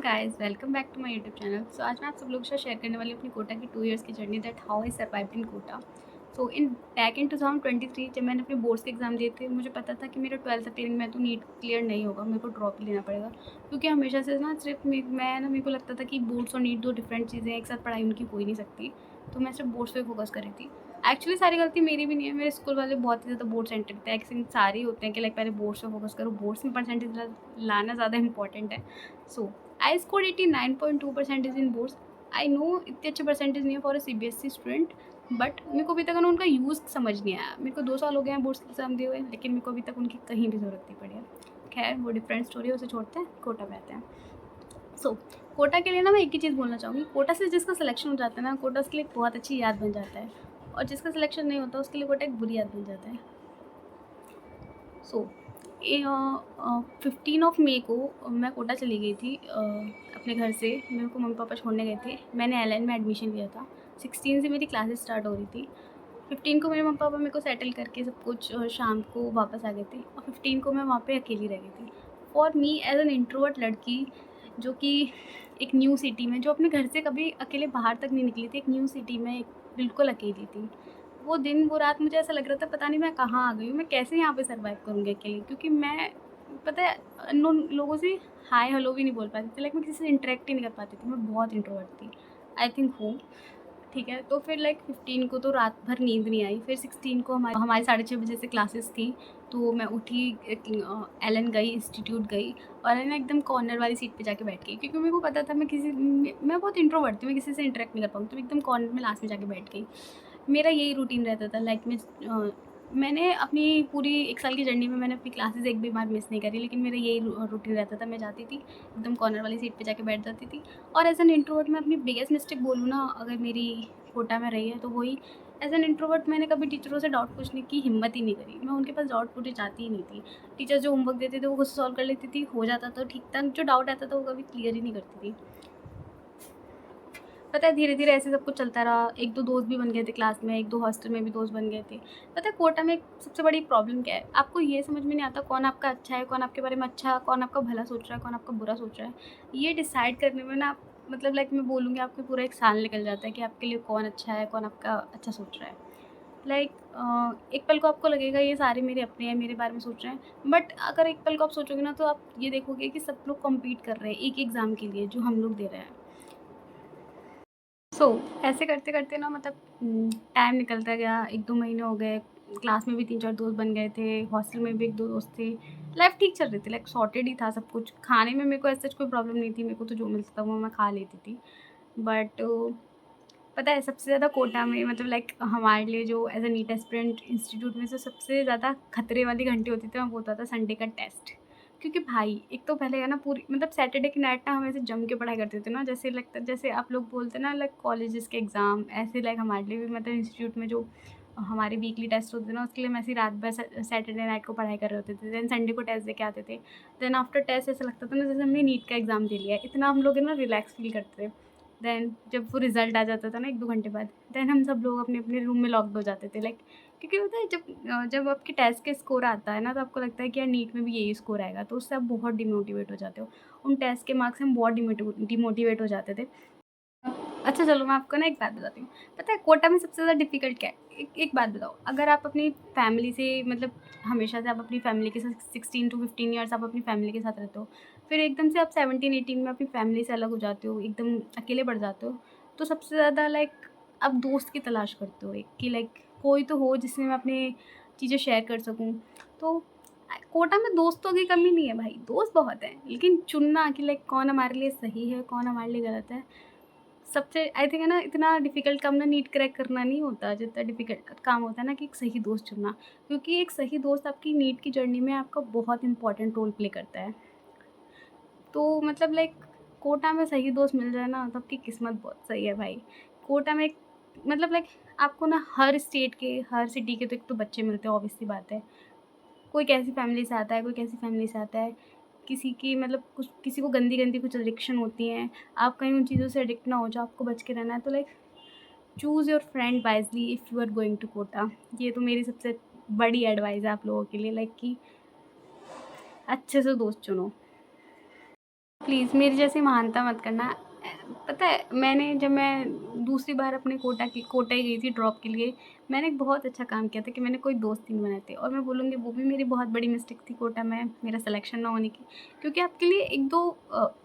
Guys, welcome back to my YouTube channel. So आज मैं आप सब लोगों के साथ शेयर करने वाली हूँ अपनी कोटा की 2 इयर्स की जर्नी, that how I survived in Kota. So in back in 2023 जब मैंने अपने बोर्ड्स के एग्ज़ाम दिए थे, मुझे पता था कि मेरा 12th अटेनिंग में तो नीट क्लियर नहीं होगा, मेरे को ड्रॉप ही लेना पड़ेगा। क्योंकि हमेशा से ना सिर्फ मेरे को लगता था कि बोर्ड्स और नीट दो डिफरेंट चीज़ें हैं, एक साथ पढ़ाई उनकी हो ही नहीं सकती। तो मैं सिर्फ बोर्ड्स पे फोकस कर रही थी। एक्चुअली सारी गलती मेरी भी नहीं है, मेरे स्कूल वाले बहुत ही ज़्यादा बोर्ड सेंट्रिक थे। एक्चुअली सारे ही होते हैं कि लाइक पहले बोर्ड्स पे फोकस करो, बोर्ड्स में परसेंटेज लाना ज़्यादा इंपॉर्टेंट है। So I score 89.2% in boards. I know इतने अच्छे परसेंटेज नहीं है for a CBSE student, but मेरे को अभी तक ना उनका यूज़ समझ नहीं आया। मेरे को 2 साल हो गए हैं बोर्ड्स के एग्ज़ाम दिए हुए, लेकिन मेरे को अभी तक उनकी कहीं भी ज़रूरत नहीं पड़ी है। खैर वो डिफरेंट स्टोरी है, उसे छोड़ते हैं, कोटा पे आते हैं। सो कोटा के लिए ना मैं एक ही चीज़ बोलना चाहूँगी, कोटा से जिसका सिलेक्शन हो जाता है ना, कोटा उसके लिए एक बहुत अच्छी याद बन जाता है, और जिसका सिलेक्शन नहीं होता उसके लिए कोटा एक बुरी याद बन जाता है। सो 15 ऑफ मई को मैं कोटा चली गई थी अपने घर से। मेरे को मम्मी पापा छोड़ने गए थे, मैंने एलएन में एडमिशन लिया था। 16 से मेरी क्लासेस स्टार्ट हो रही थी। 15 को मेरे मम्मी पापा मेरे को सेटल करके सब कुछ शाम को वापस आ गए थे, और 15 को मैं वहाँ पे अकेली रह गई थी। For me as an introvert लड़की, जो कि एक न्यू सिटी में, जो अपने घर से कभी अकेले बाहर तक नहीं निकली थी, एक न्यू सिटी में बिल्कुल अकेली थी। वो दिन वो रात मुझे ऐसा लग रहा था पता नहीं मैं कहाँ आ गई हूँ, मैं कैसे यहाँ पे सर्वाइव करूँगी अकेले। क्योंकि मैं, पता है, अननोन लोगों से हाय हेलो भी नहीं बोल पाती थी, लाइक मैं किसी से इंटरेक्ट ही नहीं कर पाती थी, मैं बहुत इंट्रोवर्ट थी। आई थिंक हूँ, ठीक है। तो फिर लाइक 15 को तो रात भर नींद नहीं आई। फिर 16 को हमारी 6:30 बजे से क्लासेस थी। तो मैं उठी, एलन गई, इंस्टीट्यूट गई, और है ना एकदम कॉर्नर वाली सीट पे जाके बैठ गई। क्योंकि मेरे को पता था मैं बहुत इंट्रोवर्ट थी, मैं किसी से इंटरेक्ट नहीं कर पाऊँ, तो मैं एकदम कॉर्नर में लास्ट में जाके बैठ गई। मेरा यही रूटीन रहता था। लाइक मैंने अपनी पूरी 1 साल की जर्नी में मैंने अपनी क्लासेस एक भी बार मिस नहीं करी, लेकिन मेरा यही रूटीन रहता था। मैं जाती थी एकदम कॉर्नर वाली सीट पे जाके बैठ जाती थी। और एज एन इंट्रोवर्ट मैं अपनी बिगेस्ट मिस्टेक बोलूँ ना, अगर मेरी कोटा में रही है, तो वही, एज एन इंट्रोवर्ट मैंने कभी टीचरों से डाउट पूछने की हिम्मत ही नहीं करी। मैं उनके पास डाउट पूछे जाती ही नहीं थी। टीचर जो होमवर्क देते थे वो खुद सॉल्व कर लेती थी, हो जाता था ठीक ठाक। जो डाउट आता था वो कभी क्लियर ही नहीं करती थी। पता है धीरे धीरे ऐसे सब कुछ चलता रहा। 1-2 दोस्त भी बन गए थे क्लास में, 1-2 हॉस्टल में भी दोस्त बन गए थे। पता है कोटा में सबसे बड़ी प्रॉब्लम क्या है, आपको ये समझ में नहीं आता कौन आपका अच्छा है, कौन आपके बारे में अच्छा, कौन आपका भला सोच रहा है, कौन आपका बुरा सोच रहा है। ये डिसाइड करने में ना, मतलब लाइक मैं बोलूँगी आपके पूरा 1 साल निकल जाता है कि आपके लिए कौन अच्छा है, कौन आपका अच्छा सोच रहा है। लाइक एक पल को आपको लगेगा ये सारे मेरे अपने हैं, मेरे बारे में सोच रहे हैं, बट अगर एक पल को आप सोचोगे ना, तो आप ये देखोगे कि सब लोग कम्पीट कर रहे हैं एक एग्ज़ाम के लिए जो हम लोग दे रहे हैं। ऐसे करते करते ना, मतलब टाइम निकलता गया। 1-2 महीने हो गए, क्लास में भी 3-4 दोस्त बन गए थे, हॉस्टल में भी 1-2 दोस्त थे। लाइफ ठीक चल रही थी, लाइक सॉर्टेड ही था सब कुछ। खाने में मेरे को ऐसा कोई प्रॉब्लम नहीं थी, मेरे को तो जो मिलता था वो मैं खा लेती थी। बट पता है सबसे ज़्यादा कोटा में, मतलब लाइक हमारे लिए जो as a NEET aspirant institute में से सबसे ज़्यादा खतरे वाली घंटी होती थी, वो होता था संडे का टेस्ट। क्योंकि भाई एक तो पहले है ना, पूरी मतलब सैटरडे की नाइट ना हम ऐसे जम के पढ़ाई करते थे ना, जैसे लगता, जैसे आप लोग बोलते ना लाइक कॉलेजेस के एग्ज़ाम, ऐसे लाइक हमारे लिए भी, मतलब इंस्टीट्यूट में जो हमारे वीकली टेस्ट होते थे ना, उसके लिए हम ऐसी रात भर सैटरडे नाइट को पढ़ाई कर रहे होते थे। देन संडे को टेस्ट दे के आते थे। देन आफ्टर टेस्ट ऐसा लगता था ना जैसे हमने नीट का एग्ज़ाम दे लिया है, इतना हम लोग है ना रिलैक्स फील करते थे। देन जब वो रिज़ल्ट आ जाता था ना 1-2 घंटे बाद, देन हम सब लोग अपने अपने रूम में लॉक्ड हो जाते थे। लाइक क्योंकि पता है जब आपके टेस्ट के स्कोर आता है ना, तो आपको लगता है कि यार नीट में भी यही स्कोर आएगा, तो उससे आप बहुत डिमोटिवेट हो जाते हो। उन टेस्ट के मार्क्स से हम बहुत डिमोटिवेट हो जाते थे। अच्छा चलो मैं आपको ना एक बात बताती हूँ। पता है कोटा में सबसे ज़्यादा डिफ़िकल्ट क्या है? एक बात बताओ, अगर आप अपनी फैमिली से, मतलब हमेशा से आप अपनी फैमिली के साथ 16 टू 15 ईयर्स आप अपनी फैमिली के साथ रहते हो, फिर एकदम से आप 17-18 में अपनी फैमिली से अलग हो जाते हो, एकदम अकेले पड़ जाते हो, तो सबसे ज़्यादा लाइक आप दोस्त की तलाश करते हो, एक कि लाइक कोई तो हो जिससे मैं अपनी चीज़ें शेयर कर सकूँ। तो कोटा में दोस्तों की कमी नहीं है भाई, दोस्त बहुत हैं, लेकिन चुनना कि लाइक कौन हमारे लिए सही है, कौन हमारे लिए गलत है, सबसे आई थिंक है ना, इतना डिफ़िकल्ट काम ना नीट क्रैक करना नहीं होता, जितना डिफ़िकल्ट काम होता है ना कि एक सही दोस्त चुनना। क्योंकि एक सही दोस्त आपकी नीट की जर्नी में आपका बहुत इंपॉर्टेंट रोल प्ले करता है। तो मतलब लाइक कोटा में सही दोस्त मिल जाए ना, तो आपकी किस्मत बहुत सही है भाई। कोटा में मतलब लाइक आपको ना हर स्टेट के, हर सिटी के तो एक तो बच्चे मिलते हैं, ऑब्वियस सी बात है। कोई कैसी फैमिली से आता है, कोई कैसी फैमिली से आता है। किसी की मतलब कुछ, किसी को गंदी-गंदी कुछ एडिक्शन होती हैं। आप कहीं उन चीज़ों से एडिक्ट ना हो जाओ, आपको बच के रहना है, तो like choose your friend wisely if you are going to Kota. ये तो मेरी सबसे बड़ी एडवाइस है आप लोगों के लिए, लाइक कि अच्छे से दोस्त चुनो। प्लीज़ मेरी जैसी महानता मत करना। पता है मैंने जब मैं दूसरी बार अपने कोटा ही गई थी ड्रॉप के लिए, मैंने एक बहुत अच्छा काम किया था कि मैंने कोई दोस्त ही नहीं बनाए थे, और मैं बोलूँगी वो भी मेरी बहुत बड़ी मिस्टेक थी कोटा में मेरा सिलेक्शन ना होने की। क्योंकि आपके लिए 1-2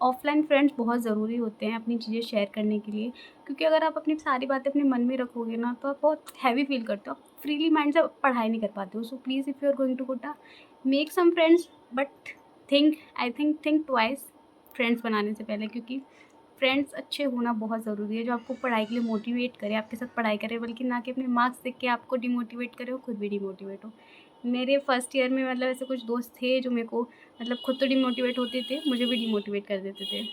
ऑफ़लाइन फ्रेंड्स बहुत ज़रूरी होते हैं अपनी चीज़ें शेयर करने के लिए। क्योंकि अगर आप अपनी सारी बातें अपने मन में रखोगे ना, तो आप बहुत हैवी फ़ील करते हो, आप फ्रीली माइंड से पढ़ाई नहीं कर पाते हो। So please if you are going to Kota, make some friends, but think twice friends बनाने से पहले। क्योंकि फ्रेंड्स अच्छे होना बहुत ज़रूरी है, जो आपको पढ़ाई के लिए मोटिवेट करे, आपके साथ पढ़ाई करे, बल्कि ना कि अपने मार्क्स देख के आपको डिमोटिवेट करे और खुद भी डिमोटिवेट हो। मेरे फर्स्ट ईयर में मतलब ऐसे कुछ दोस्त थे जो मेरे को मतलब खुद तो डिमोटिवेट होते थे, मुझे भी डिमोटिवेट कर देते थे।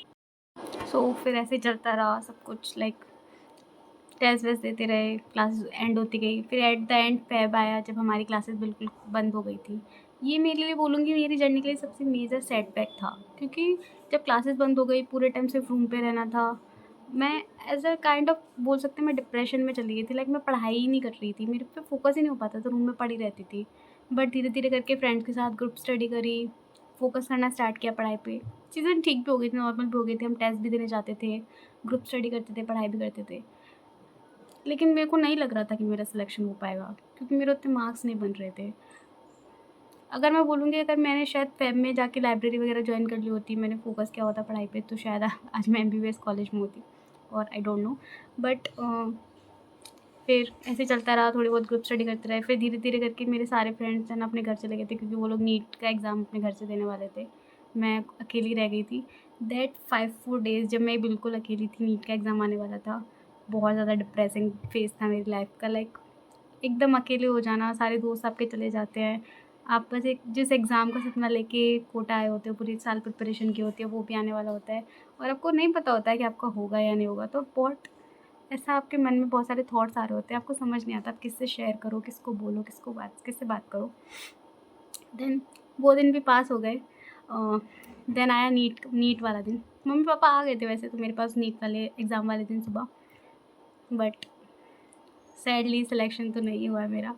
सो फिर ऐसे चलता रहा सब कुछ, लाइक टेस्ट वेस्ट देते रहे, क्लासेस एंड होती गई। फिर एट द एंड फ़ेब आया जब हमारी क्लासेस बिल्कुल बंद हो गई थी। ये मेरे लिए बोलूँगी मेरी जर्नी के लिए सबसे मेजर सेटबैक था, क्योंकि जब क्लासेस बंद हो गई पूरे टाइम सिर्फ रूम पे रहना था। मैं एज़ अ काइंड ऑफ बोल सकते हैं मैं डिप्रेशन में चली गई थी, लाइक मैं पढ़ाई ही नहीं कर रही थी, मेरे पे फोकस ही नहीं हो पाता था, रूम में पड़ी रहती थी। बट धीरे-धीरे करके फ्रेंड्स के साथ ग्रुप स्टडी करी, फ़ोकस करना स्टार्ट किया पढ़ाई पे। चीज़ें ठीक भी हो गई थी, नॉर्मल भी हो गई थी, हम टेस्ट भी देने जाते थे, ग्रुप स्टडी करते थे, पढ़ाई भी करते थे। लेकिन मेरे को नहीं लग रहा था कि मेरा सिलेक्शन हो पाएगा, क्योंकि मेरे उतने मार्क्स नहीं बन रहे थे। अगर मैं बोलूँगी अगर मैंने शायद फ़ेब में जाके लाइब्रेरी वगैरह जॉइन कर ली होती, मैंने फ़ोकस किया होता पढ़ाई पे, तो शायद आज मैं एमबीबीएस कॉलेज में होती, और आई डोंट नो। बट फिर ऐसे चलता रहा, थोड़ी बहुत ग्रुप स्टडी करते रहे। फिर धीरे-धीरे करके मेरे सारे फ्रेंड्स है ना अपने घर चले गए थे, क्योंकि वो लोग नीट का एग्ज़ाम अपने घर से देने वाले थे। मैं अकेली रह गई थी। दैट 5-4 डेज़ जब मैं बिल्कुल अकेली थी, नीट का एग्ज़ाम आने वाला था, बहुत ज़्यादा डिप्रेसिंग फ़ेज़ था मेरी लाइफ़ का। लाइक एकदम अकेले हो जाना, सारे दोस्त आपके चले जाते हैं। आप बस एक जिस एग्ज़ाम का सपना लेके कोटा आए होते हो, पूरी साल प्रिपरेशन की होती है, वो भी आने वाला होता है, और आपको नहीं पता होता है कि आपका होगा या नहीं होगा। तो बहुत ऐसा आपके मन में बहुत सारे थॉट्स आ रहे होते हैं, आपको समझ नहीं आता आप किससे शेयर करो, किसको बोलो, किससे बात करो। देन वो दिन भी पास हो गए। देन आया नीट वाला दिन। मम्मी-पापा आ गए थे वैसे तो मेरे पास नीट वाले एग्ज़ाम वाले दिन सुबह, बट सैडली सिलेक्शन तो नहीं हुआ मेरा।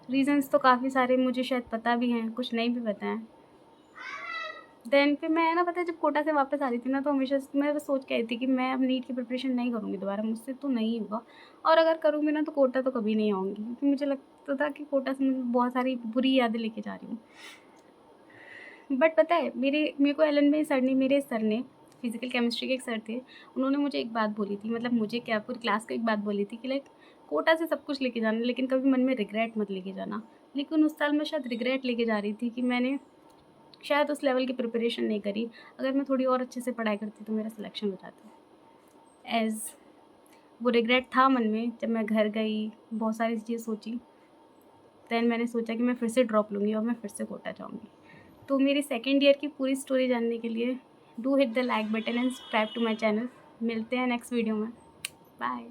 रीज़न्स तो काफ़ी सारे मुझे शायद पता भी हैं, कुछ नहीं भी पता हैं। देन फिर मैं ना पता है जब कोटा से वापस आ रही थी ना, तो हमेशा मैं बस सोच के आई थी कि मैं अब नीट की प्रिपरेशन नहीं करूँगी दोबारा, मुझसे तो नहीं होगा, और अगर करूँगी ना तो कोटा तो कभी नहीं आऊँगी, क्योंकि मुझे लगता था कि कोटा से मैं बहुत सारी बुरी यादें लेके जा रही हूँ। बट पता है मेरे को एलन में सर ने मेरे सर ने फिज़िकल केमिस्ट्री के एक सर थे, उन्होंने मुझे एक बात बोली थी, मतलब मुझे क्या पूरी क्लास को एक बात बोली थी कि लाइक कोटा से सब कुछ लेके जाना, लेकिन कभी मन में रिग्रेट मत लेके जाना। लेकिन उस साल मैं शायद रिग्रेट लेके जा रही थी कि मैंने शायद उस लेवल की प्रिपरेशन नहीं करी। अगर मैं थोड़ी और अच्छे से पढ़ाई करती तो मेरा सिलेक्शन हो जाता। एज़ वो रिग्रेट था मन में, जब मैं घर गई, बहुत सारी चीज़ें सोची, देन मैंने सोचा कि मैं फिर से ड्रॉप लूँगी और मैं फिर से कोटा जाऊँगी। तो मेरी सेकंड ईयर की पूरी स्टोरी जानने के लिए do hit the like button and subscribe to my channel. मिलते हैं नेक्स्ट वीडियो में। बाय।